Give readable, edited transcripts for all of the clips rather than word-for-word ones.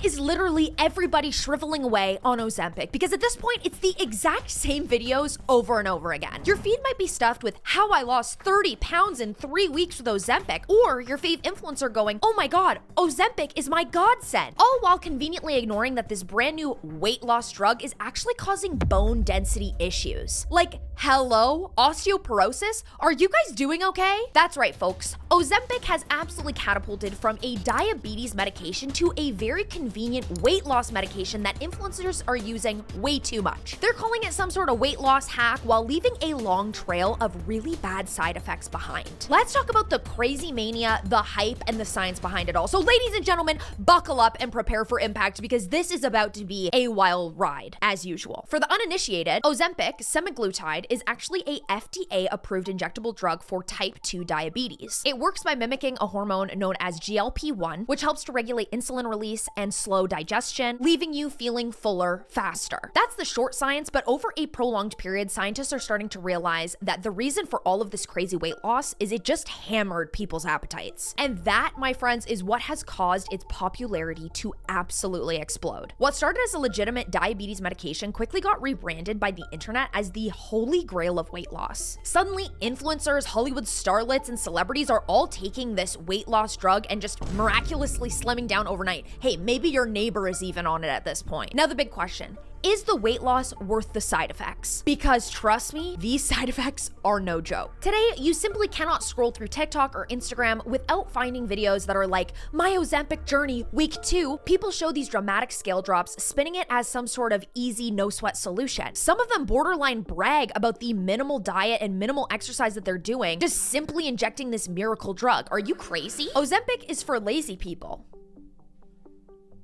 is literally everybody shriveling away on Ozempic, because at this point, it's the exact same videos over and over again. Your feed might be stuffed with how I lost 30 pounds in 3 weeks with Ozempic, or your fave influencer going, oh my god, Ozempic is my godsend, all while conveniently ignoring that this brand new weight loss drug is actually causing bone density issues. Like, hello? Osteoporosis? Are you guys doing okay? That's right, folks. Ozempic has absolutely catapulted from a diabetes medication to a very convenient weight loss medication that influencers are using way too much. They're calling it some sort of weight loss hack while leaving a long trail of really bad side effects behind. Let's talk about the crazy mania, the hype, and the science behind it all. So ladies and gentlemen, buckle up and prepare for impact, because this is about to be a wild ride, as usual. For the uninitiated, Ozempic semaglutide is actually a FDA-approved injectable drug for type 2 diabetes. It works by mimicking a hormone known as GLP-1, which helps to regulate insulin release and slow digestion, leaving you feeling fuller faster. That's the short science, but over a prolonged period, scientists are starting to realize that the reason for all of this crazy weight loss is it just hammered people's appetites. And that, my friends, is what has caused its popularity to absolutely explode. What started as a legitimate diabetes medication quickly got rebranded by the internet as the holy grail of weight loss. Suddenly, influencers, Hollywood starlets, and celebrities are all taking this weight loss drug and just miraculously slimming down overnight. Hey, maybe your neighbor is even on it at this point. Now the big question, is the weight loss worth the side effects? Because trust me, these side effects are no joke. Today, you simply cannot scroll through TikTok or Instagram without finding videos that are like, my Ozempic journey, week 2. People show these dramatic scale drops, spinning it as some sort of easy, no sweat solution. Some of them borderline brag about the minimal diet and minimal exercise that they're doing, just simply injecting this miracle drug. Are you crazy? Ozempic is for lazy people.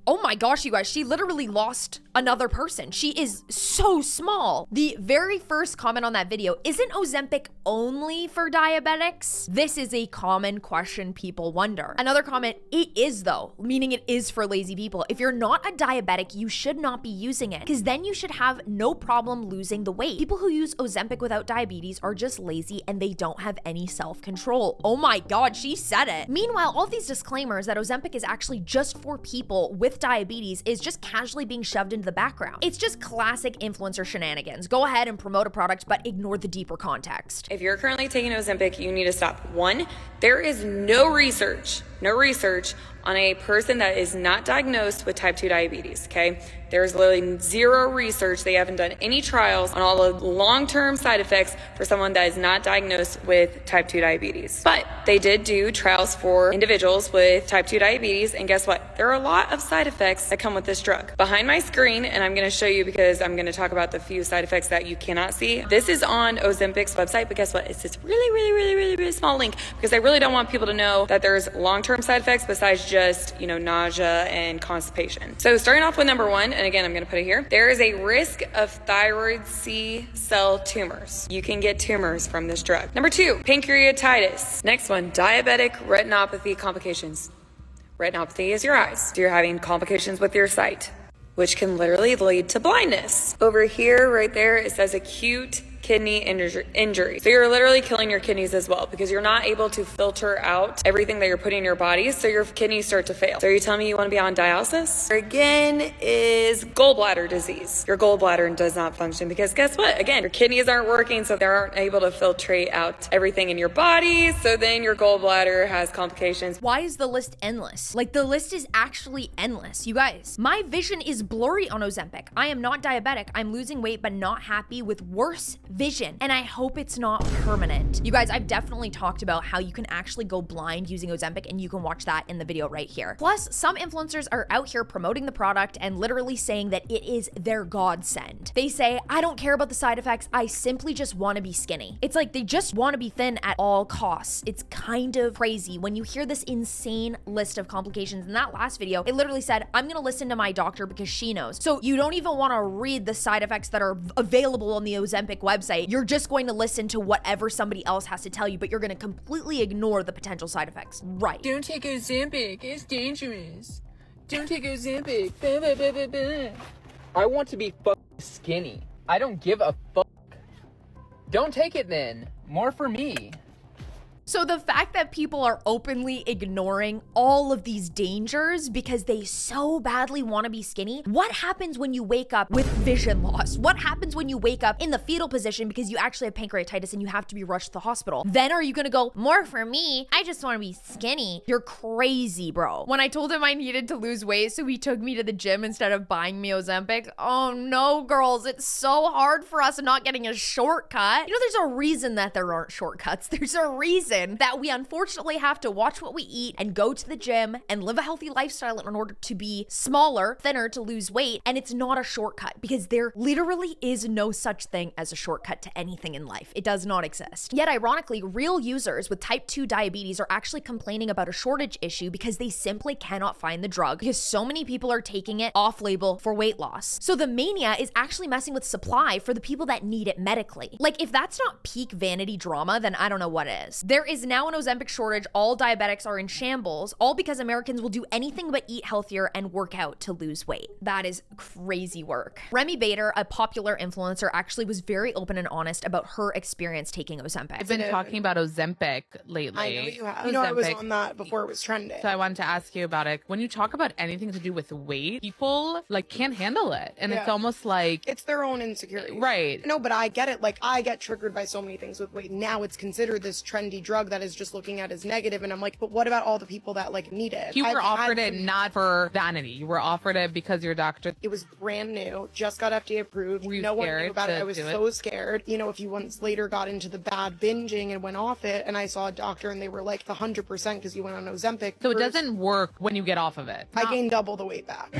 Oh my gosh, you guys, she literally lost another person. She is so small. The very first comment on that video, isn't Ozempic only for diabetics? This is a common question people wonder. Another comment, it is though, meaning it is for lazy people. If you're not a diabetic, you should not be using it, because then you should have no problem losing the weight. People who use Ozempic without diabetes are just lazy and they don't have any self-control. Oh my god, she said it. Meanwhile, all these disclaimers that Ozempic is actually just for people with diabetes is just casually being shoved into the background. It's just classic influencer shenanigans. Go ahead and promote a product, but ignore the deeper context. If you're currently taking Ozempic, you need to stop. One, there is no research on a person that is not diagnosed with type 2 diabetes, okay? There's literally zero research. They haven't done any trials on all the long-term side effects for someone that is not diagnosed with type 2 diabetes. But they did do trials for individuals with type 2 diabetes, and guess what? There are a lot of side effects that come with this drug. Behind my screen, and I'm gonna show you because I'm gonna talk about the few side effects that you cannot see. This is on Ozempic's website, but guess what? It's this really small link, because I really don't want people to know that there's long-term side effects besides just, nausea and constipation. So starting off with number 1, and again, I'm gonna put it here. There is a risk of thyroid C cell tumors. You can get tumors from this drug. Number 2, pancreatitis. Next one, diabetic retinopathy complications. Retinopathy is your eyes. So you're having complications with your sight, which can literally lead to blindness. Over here, right there, it says acute kidney injury. So you're literally killing your kidneys as well, because you're not able to filter out everything that you're putting in your body, so your kidneys start to fail. So are you telling me you want to be on dialysis? Again is gallbladder disease. Your gallbladder does not function because guess what? Again, your kidneys aren't working, so they aren't able to filtrate out everything in your body, so then your gallbladder has complications. Why is the list endless? Like, the list is actually endless. You guys, my vision is blurry on Ozempic. I am not diabetic. I'm losing weight but not happy with worse vision, and I hope it's not permanent. You guys, I've definitely talked about how you can actually go blind using Ozempic, and you can watch that in the video right here. Plus, some influencers are out here promoting the product and literally saying that it is their godsend. They say, I don't care about the side effects, I simply just want to be skinny. It's like they just want to be thin at all costs. It's kind of crazy when you hear this insane list of complications. In that last video, it literally said, I'm gonna listen to my doctor because she knows. So you don't even want to read the side effects that are available on the Ozempic website. You're just going to listen to whatever somebody else has to tell you, but you're going to completely ignore the potential side effects. Right. Don't take Ozempic. It's dangerous. Don't take Ozempic. Bah, bah, bah, bah, bah. I want to be skinny. I don't give a fuck. Don't take it then. More for me. So the fact that people are openly ignoring all of these dangers because they so badly want to be skinny, what happens when you wake up with vision loss? What happens when you wake up in the fetal position because you actually have pancreatitis and you have to be rushed to the hospital? Then are you gonna go, more for me, I just want to be skinny? You're crazy, bro. When I told him I needed to lose weight, so he took me to the gym instead of buying me Ozempic, oh no, girls, it's so hard for us not getting a shortcut. You know, there's a reason that there aren't shortcuts. There's a reason that we unfortunately have to watch what we eat and go to the gym and live a healthy lifestyle in order to be smaller, thinner, to lose weight. And it's not a shortcut because there literally is no such thing as a shortcut to anything in life. It does not exist. Yet ironically, real users with type 2 diabetes are actually complaining about a shortage issue because they simply cannot find the drug because so many people are taking it off label for weight loss. So the mania is actually messing with supply for the people that need it medically. Like, if that's not peak vanity drama, then I don't know what is. There is now an Ozempic shortage. All diabetics are in shambles, all because Americans will do anything but eat healthier and work out to lose weight. That is crazy work. Remy Bader, a popular influencer, actually was very open and honest about her experience taking Ozempic. I've been talking about Ozempic lately. I know you have. You know, I was on that before it was trending. So I wanted to ask you about it. When you talk about anything to do with weight, people like can't handle it. And it's almost like it's their own insecurity. Right. No, but I get it. Like, I get triggered by so many things with weight. Now it's considered this trendy drug that is just looking at as negative. And I'm like, but what about all the people that like need it? You were offered it not for vanity. You were offered it because your doctor. It was brand new, just got FDA approved. Were you no one scared knew about it. I was to do so scared. You know, if you once later got into the bad binging and went off it, and I saw a doctor and they were like 100% because you went on Ozempic. So it doesn't work when you get off of it. I gained double the weight back.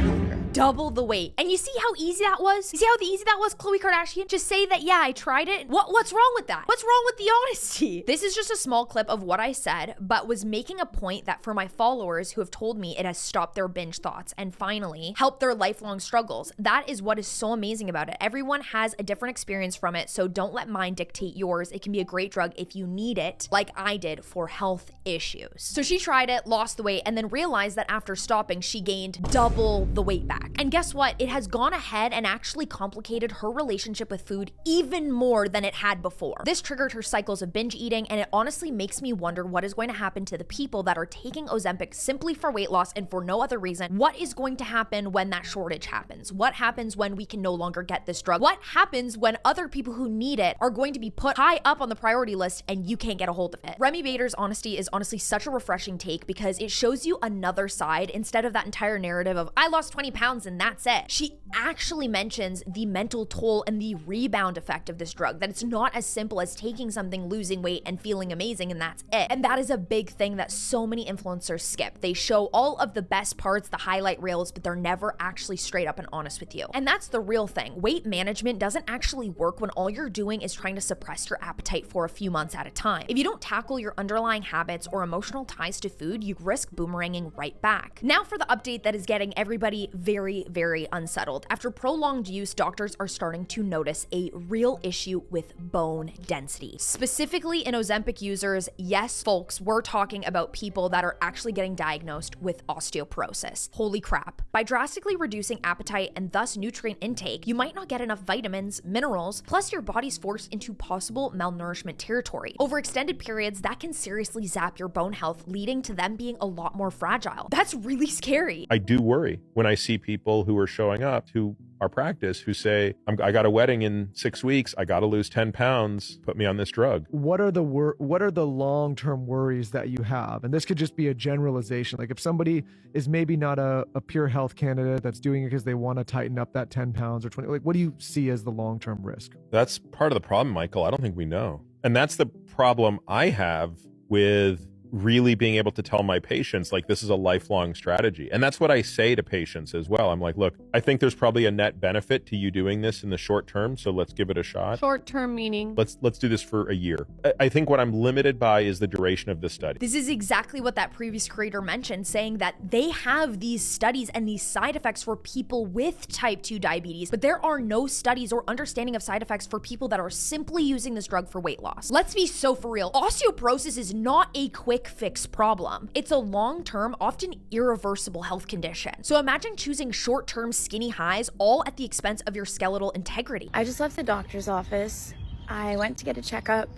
Double the weight. And you see how easy that was? You see how easy that was, Khloe Kardashian? Just say that, yeah, I tried it. What's wrong with that? What's wrong with the honesty? This is just a small clip of what I said, but was making a point that for my followers who have told me it has stopped their binge thoughts and finally helped their lifelong struggles. That is what is so amazing about it. Everyone has a different experience from it, so don't let mine dictate yours. It can be a great drug if you need it, like I did for health issues. So she tried it, lost the weight, and then realized that after stopping, she gained double the weight back. And guess what? It has gone ahead and actually complicated her relationship with food even more than it had before. This triggered her cycles of binge eating, and it honestly makes me wonder what is going to happen to the people that are taking Ozempic simply for weight loss and for no other reason. What is going to happen when that shortage happens? What happens when we can no longer get this drug? What happens when other people who need it are going to be put high up on the priority list and you can't get a hold of it? Remy Bader's honesty is honestly such a refreshing take because it shows you another side instead of that entire narrative of I lost 20 pounds and that's it. She actually mentions the mental toll and the rebound effect of this drug, that it's not as simple as taking something, losing weight, and feeling amazing, and that's it. And that is a big thing that so many influencers skip. They show all of the best parts, the highlight reels, but they're never actually straight up and honest with you. And that's the real thing. Weight management doesn't actually work when all you're doing is trying to suppress your appetite for a few months at a time. If you don't tackle your underlying habits or emotional ties to food, you risk boomeranging right back. Now for the update that is getting everybody very, very unsettled. After prolonged use, doctors are starting to notice a real issue with bone density. Specifically in Ozempic users, yes, folks, we're talking about people that are actually getting diagnosed with osteoporosis. Holy crap. By drastically reducing appetite and thus nutrient intake, you might not get enough vitamins, minerals, plus your body's forced into possible malnourishment territory. Over extended periods, that can seriously zap your bone health, leading to them being a lot more fragile. That's really scary. I do worry when I see people who are showing up to our practice who say, I got a wedding in 6 weeks, I got to lose 10 pounds, put me on this drug. What are the long-term worries that you have? And this could just be a generalization. Like if somebody is maybe not a pure health candidate that's doing it because they want to tighten up that 10 pounds or 20, like what do you see as the long-term risk? That's part of the problem, Michael. I don't think we know. And that's the problem I have with really being able to tell my patients, like, this is a lifelong strategy. And that's what I say to patients as well. I'm like, look, I think there's probably a net benefit to you doing this in the short term, so let's give it a shot. Short term meaning? Let's do this for a year. I think what I'm limited by is the duration of this study. This is exactly what that previous creator mentioned, saying that they have these studies and these side effects for people with type 2 diabetes, but there are no studies or understanding of side effects for people that are simply using this drug for weight loss. Let's be so for real. Osteoporosis is not a quick fix problem. It's a long-term, often irreversible health condition. So imagine choosing short-term skinny highs all at the expense of your skeletal integrity. I just left the doctor's office. I went to get a checkup.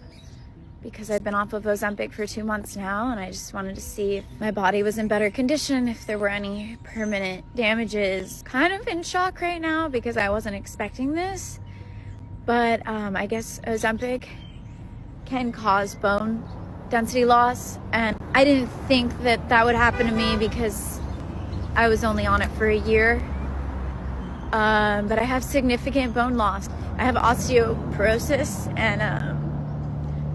because I've been off of Ozempic for 2 months now, and I just wanted to see if my body was in better condition, if there were any permanent damages. Kind of in shock right now because I wasn't expecting this, but I guess Ozempic can cause bone density loss, and I didn't think that that would happen to me because I was only on it for a year, but I have significant bone loss. I have osteoporosis and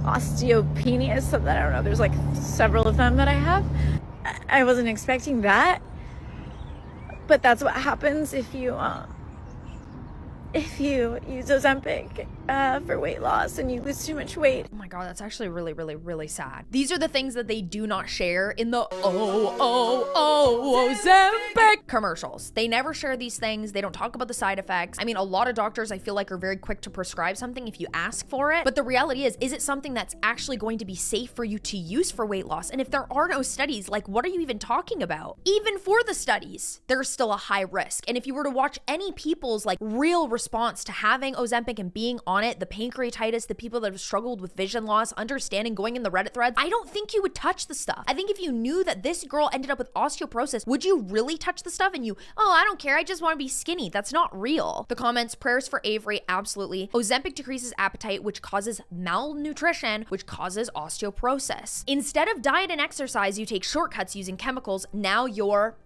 osteopenia, so that I don't know, there's like several of them that I have. I wasn't expecting that, but that's what happens if you use Ozempic for weight loss and you lose too much weight. Oh my god, that's actually really, really, really sad. These are the things that they do not share in the Ozempic commercials. They never share these things. They don't talk about the side effects. I mean, a lot of doctors I feel like are very quick to prescribe something if you ask for it. But the reality is it something that's actually going to be safe for you to use for weight loss? And if there are no studies, like what are you even talking about? Even for the studies, there's still a high risk. And if you were to watch any people's like real response to having Ozempic and being on it, the pancreatitis, the people that have struggled with vision loss, understanding, going in the Reddit threads, I don't think you would touch the stuff. I think if you knew that this girl ended up with osteoporosis, would you really touch the stuff? And you, oh, I don't care, I just want to be skinny. That's not real. The comments, prayers for Avery, absolutely. Ozempic decreases appetite, which causes malnutrition, which causes osteoporosis. Instead of diet and exercise, you take shortcuts using chemicals. Now you're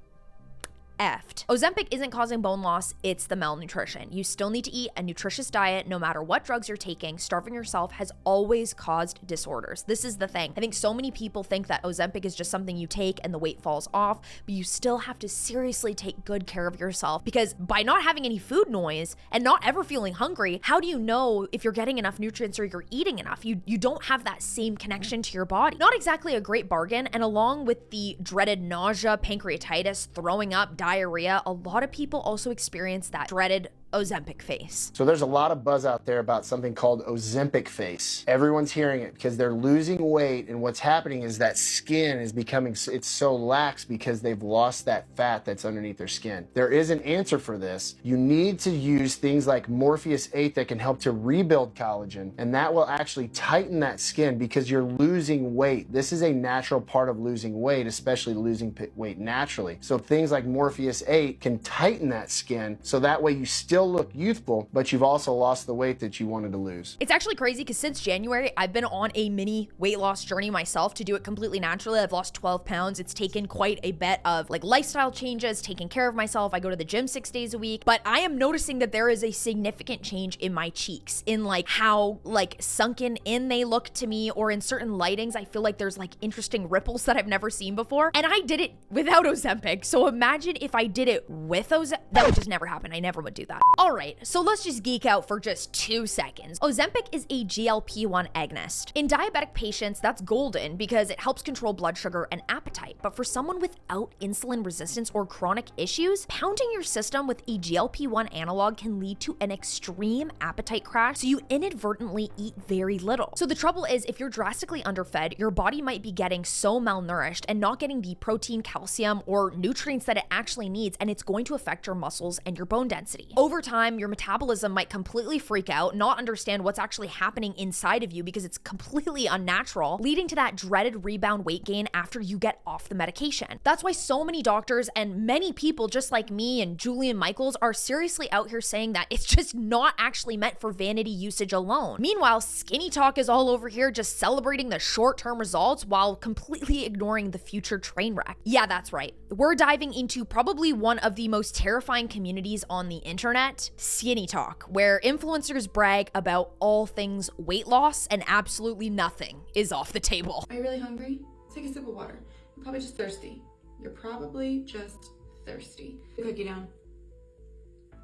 effed. Ozempic isn't causing bone loss, it's the malnutrition. You still need to eat a nutritious diet no matter what drugs you're taking. Starving yourself has always caused disorders. This is the thing. I think so many people think that Ozempic is just something you take and the weight falls off, but you still have to seriously take good care of yourself, because by not having any food noise and not ever feeling hungry, how do you know if you're getting enough nutrients or you're eating enough? You don't have that same connection to your body. Not exactly a great bargain, and along with the dreaded nausea, pancreatitis, throwing up, diarrhea, a lot of people also experience that dreaded Ozempic face. So there's a lot of buzz out there about something called Ozempic face. Everyone's hearing it because they're losing weight, and what's happening is that skin is becoming, it's so lax because they've lost that fat that's underneath their skin. There is an answer for this. You need to use things like Morpheus 8 that can help to rebuild collagen, and that will actually tighten that skin because you're losing weight. This is a natural part of losing weight, especially losing weight naturally. So things like Morpheus 8 can tighten that skin so that way you still look youthful, but you've also lost the weight that you wanted to lose. It's actually crazy because since January, I've been on a mini weight loss journey myself to do it completely naturally. I've lost 12 pounds. It's taken quite a bit of like lifestyle changes, taking care of myself. I go to the gym 6 days a week, but I am noticing that there is a significant change in my cheeks, in like how like sunken in they look to me, or in certain lightings, I feel like there's like interesting ripples that I've never seen before. And I did it without Ozempic. So imagine if I did it with Ozempic. That would just never happen. I never would do that. All right, so let's just geek out for just 2 seconds. Ozempic is a GLP-1 agonist. In diabetic patients, that's golden because it helps control blood sugar and appetite. But for someone without insulin resistance or chronic issues, pounding your system with a GLP-1 analog can lead to an extreme appetite crash, so you inadvertently eat very little. So the trouble is, if you're drastically underfed, your body might be getting so malnourished and not getting the protein, calcium, or nutrients that it actually needs, and it's going to affect your muscles and your bone density. Over time, your metabolism might completely freak out, not understand what's actually happening inside of you because it's completely unnatural, leading to that dreaded rebound weight gain after you get off the medication. That's why so many doctors and many people just like me and Julian Michaels are seriously out here saying that it's just not actually meant for vanity usage alone. Meanwhile, Skinny Talk is all over here just celebrating the short-term results while completely ignoring the future train wreck. Yeah, that's right. We're diving into probably one of the most terrifying communities on the internet, Skinny Talk, where influencers brag about all things weight loss and absolutely nothing is off the table. Are you really hungry? Take a sip of water. You're probably just thirsty. You're probably just thirsty. Put the cookie down.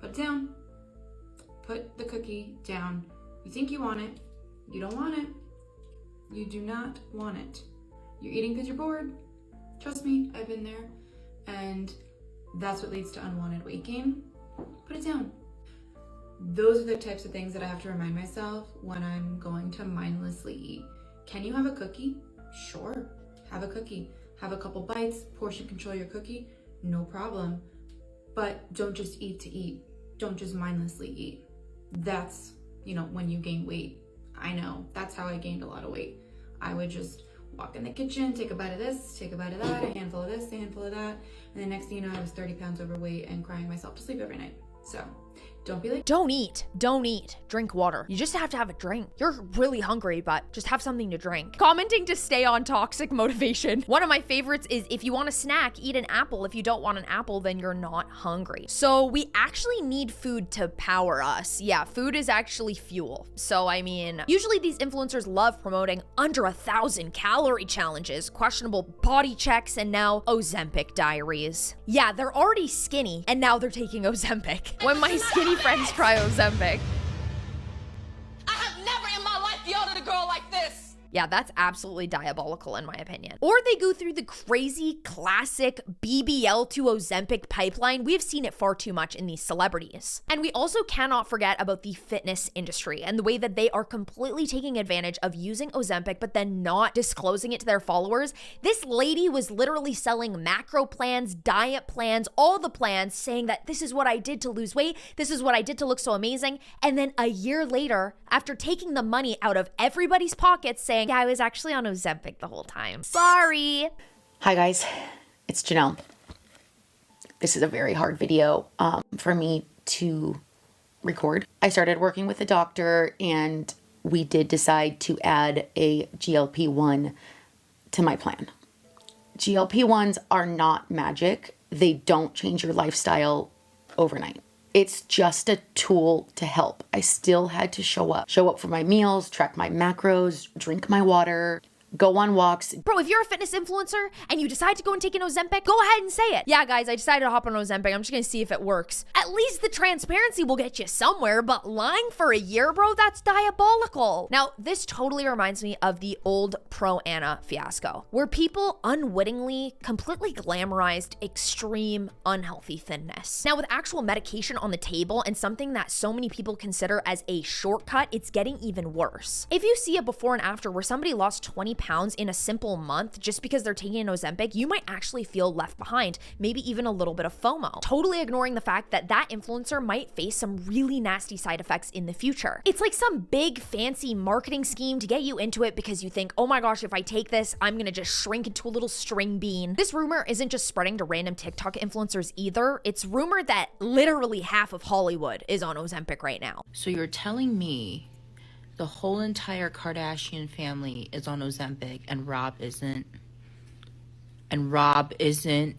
Put it down. Put the cookie down. You think you want it. You don't want it. You do not want it. You're eating because you're bored. Trust me, I've been there. And that's what leads to unwanted weight gain. Put it down. Those are the types of things that I have to remind myself when I'm going to mindlessly eat. Can you have a cookie? Sure, have a cookie. Have a couple bites, portion control your cookie, no problem. But don't just eat to eat. Don't just mindlessly eat. That's, when you gain weight. I know, that's how I gained a lot of weight. I would just walk in the kitchen, take a bite of this, take a bite of that, a handful of this, a handful of that, and the next thing you know, I was 30 pounds overweight and crying myself to sleep every night. So don't be like, don't eat, drink water. You just have to have a drink. You're really hungry, but just have something to drink. Commenting to stay on toxic motivation. One of my favorites is, if you want a snack, eat an apple. If you don't want an apple, then you're not hungry. So we actually need food to power us. Yeah, food is actually fuel. So I mean, usually these influencers love promoting under 1,000 calorie challenges, questionable body checks, and now Ozempic diaries. Yeah, they're already skinny, and now they're taking Ozempic. When my skinny friends try Ozempic. I have never in my life yelled at a girl like this. Yeah, that's absolutely diabolical in my opinion. Or they go through the crazy classic BBL to Ozempic pipeline. We've seen it far too much in these celebrities. And we also cannot forget about the fitness industry and the way that they are completely taking advantage of using Ozempic but then not disclosing it to their followers. This lady was literally selling macro plans, diet plans, all the plans, saying that this is what I did to lose weight, this is what I did to look so amazing. And then a year later, after taking the money out of everybody's pockets, saying, yeah, I was actually on Ozempic the whole time. Sorry. Hi guys, it's Janelle. This is a very hard video for me to record. I started working with a doctor and we did decide to add a GLP-1 to my plan. GLP-1s are not magic. They don't change your lifestyle overnight. It's just a tool to help. I still had to show up for my meals, track my macros, drink my water, go on walks. Bro, if you're a fitness influencer and you decide to go and take an Ozempic, go ahead and say it. Yeah, guys, I decided to hop on Ozempic. I'm just gonna see if it works. At least the transparency will get you somewhere, but lying for a year, bro, that's diabolical. Now, this totally reminds me of the old Pro-Ana fiasco, where people unwittingly completely glamorized extreme unhealthy thinness. Now, with actual medication on the table and something that so many people consider as a shortcut, it's getting even worse. If you see a before and after where somebody lost 20 pounds in a simple month just because they're taking an Ozempic, you might actually feel left behind, maybe even a little bit of FOMO, totally ignoring the fact that that influencer might face some really nasty side effects in the future. It's like some big fancy marketing scheme to get you into it because you think, oh my gosh, if I take this, I'm gonna just shrink into a little string bean. This rumor isn't just spreading to random TikTok influencers either. It's rumored that literally half of Hollywood is on Ozempic right now. So you're telling me the whole entire Kardashian family is on Ozempic and Rob isn't? And Rob isn't?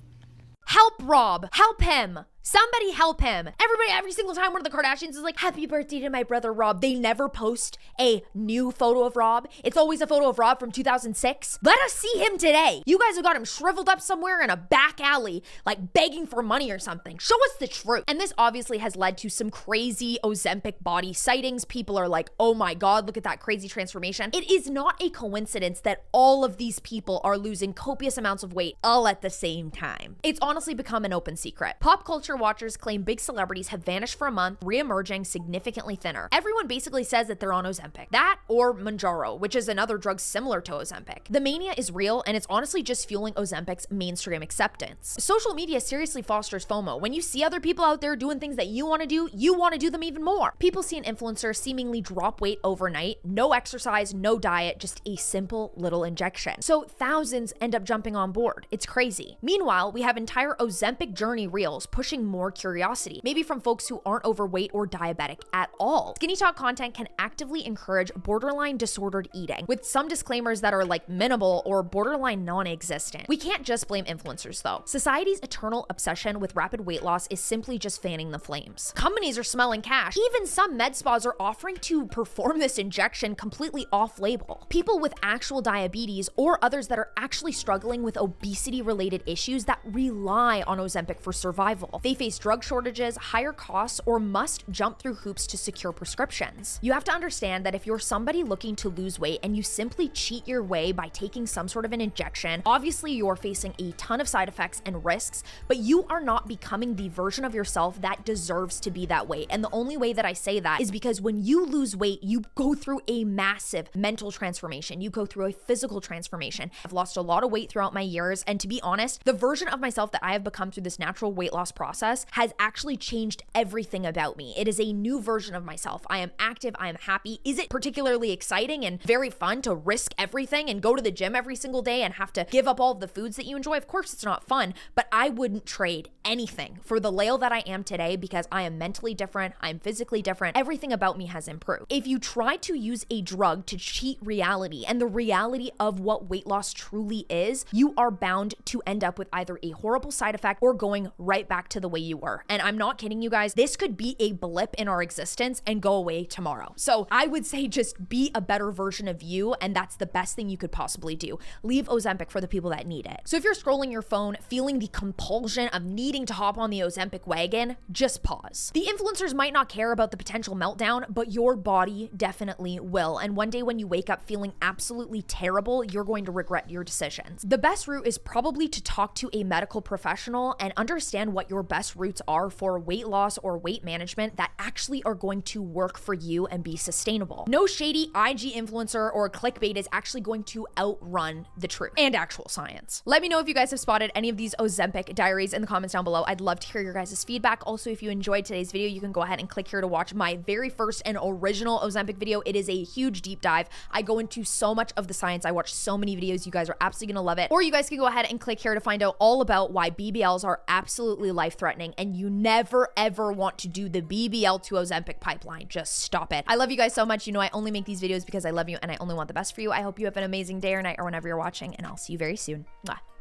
Help Rob! Help him! Somebody help him. Everybody, every single time one of the Kardashians is like, happy birthday to my brother Rob, they never post a new photo of Rob. It's always a photo of Rob from 2006. Let us see him today. You guys have got him shriveled up somewhere in a back alley, like begging for money or something. Show us the truth. And this obviously has led to some crazy Ozempic body sightings. People are like, oh my God, look at that crazy transformation. It is not a coincidence that all of these people are losing copious amounts of weight all at the same time. It's honestly become an open secret. Pop culture watchers claim big celebrities have vanished for a month, re-emerging significantly thinner. Everyone basically says that they're on Ozempic. That or Mounjaro, which is another drug similar to Ozempic. The mania is real, and it's honestly just fueling Ozempic's mainstream acceptance. Social media seriously fosters FOMO. When you see other people out there doing things that you want to do them even more. People see an influencer seemingly drop weight overnight, no exercise, no diet, just a simple little injection. So thousands end up jumping on board. It's crazy. Meanwhile, we have entire Ozempic journey reels pushing more curiosity, maybe from folks who aren't overweight or diabetic at all. Skinny Talk content can actively encourage borderline disordered eating, with some disclaimers that are like minimal or borderline non-existent. We can't just blame influencers though. Society's eternal obsession with rapid weight loss is simply just fanning the flames. Companies are smelling cash. Even some med spas are offering to perform this injection completely off-label. People with actual diabetes or others that are actually struggling with obesity-related issues that rely on Ozempic for survival. They face drug shortages, higher costs, or must jump through hoops to secure prescriptions. You have to understand that if you're somebody looking to lose weight and you simply cheat your way by taking some sort of an injection, obviously you're facing a ton of side effects and risks, but you are not becoming the version of yourself that deserves to be that way. And the only way that I say that is because when you lose weight, you go through a massive mental transformation. You go through a physical transformation. I've lost a lot of weight throughout my years, and to be honest, the version of myself that I have become through this natural weight loss process process has actually changed everything about me. It is a new version of myself. I am active, I am happy. Is it particularly exciting and very fun to risk everything and go to the gym every single day and have to give up all of the foods that you enjoy? Of course it's not fun, but I wouldn't trade anything for the Lael that I am today because I am mentally different, I'm physically different, everything about me has improved. If you try to use a drug to cheat reality and the reality of what weight loss truly is, you are bound to end up with either a horrible side effect or going right back to the way you were. And I'm not kidding you guys, this could be a blip in our existence and go away tomorrow. So I would say just be a better version of you, and that's the best thing you could possibly do. Leave Ozempic for the people that need it. So if you're scrolling your phone, feeling the compulsion of needing to hop on the Ozempic wagon, just pause. The influencers might not care about the potential meltdown, but your body definitely will. And one day when you wake up feeling absolutely terrible, you're going to regret your decisions. The best route is probably to talk to a medical professional and understand what your best routes are for weight loss or weight management that actually are going to work for you and be sustainable. No shady IG influencer or clickbait is actually going to outrun the truth and actual science. Let me know if you guys have spotted any of these Ozempic diaries in the comments down below. I'd love to hear your guys' feedback. Also, if you enjoyed today's video, you can go ahead and click here to watch my very first and original Ozempic video. It is a huge deep dive. I go into so much of the science. I watch so many videos. You guys are absolutely gonna love it. Or you guys can go ahead and click here to find out all about why BBLs are absolutely life-threatening and you never ever want to do the BBL to Ozempic pipeline. Just stop it. I love you guys so much. You know I only make these videos because I love you and I only want the best for you. I hope you have an amazing day or night or whenever you're watching, and I'll see you very soon. Mwah.